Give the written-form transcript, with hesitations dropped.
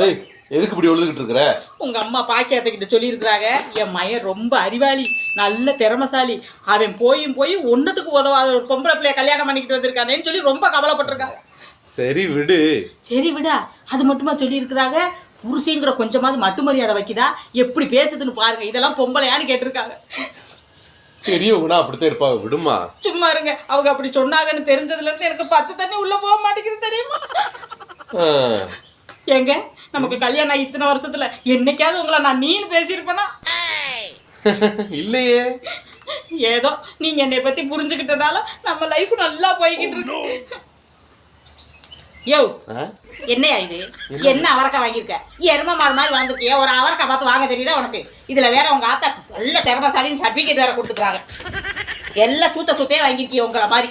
ஏய் எதுக்கு இப்படி எழுதுகிட்டு இருக்கிற? உங்க அம்மா பாக்கியத்துக்கிட்ட சொல்லியிருக்கிறாங்க, என் மயன் ரொம்ப அறிவாளி, நல்ல திறமசாலி, அவன் போய் ஒன்னத்துக்கு உதவாத ஒரு பொம்பளை பிள்ளைய கல்யாணம் பண்ணிக்கிட்டு வந்திருக்கானேன்னு சொல்லி ரொம்ப கவலைப்பட்டிருக்காங்க. சரி விடு. சரி விடா, அது மட்டுமா சொல்லியிருக்கிறாங்க, புருஷங்கிற கொஞ்சமாவது மட்டு மரியாதை வைக்குதா, எப்படி பேசுதுன்னு பாருங்க, இதெல்லாம் பொம்பளையான்னு கேட்டிருக்காங்க. பெரியவங்கன்னா அப்படித்தான் இருப்பாங்க, விடுமா. சும்மா இருங்க, அவங்க அப்படி சொன்னாங்கன்னு தெரிஞ்சதுல இருந்து எனக்கு பச்சை தண்ணி உள்ள போக மாட்டேங்குது தெரியுமா? ஏங்க, நமக்கு கல்யாணம் இத்தனை வருஷத்துல என்னைக்காவது உங்களை நான் நீன்னு பேசியிருப்பேனா? இல்லையே. ஏதோ நீங்க என்னை பத்தி புரிஞ்சுக்கிட்டனால நம்ம லைஃப் நல்லா போய்கிட்டு இருக்கு. யோ, என்னையா இது? என்ன அவரக்காய் வாங்கியிருக்க? எரும மாடு மாதிரி வாழ்ந்துருக்கிய, ஒரு அவரக்காய் பார்த்து வாங்க தெரியுதா உனக்கு? இதுல வேற உங்க ஆத்தா நல்ல திறமசாலின்னு சர்டிபிகேட் வேற கொடுத்துக்கிறாங்க. எல்லாம் சூத்தையே வாங்கியிருக்கிய உங்களை மாதிரி.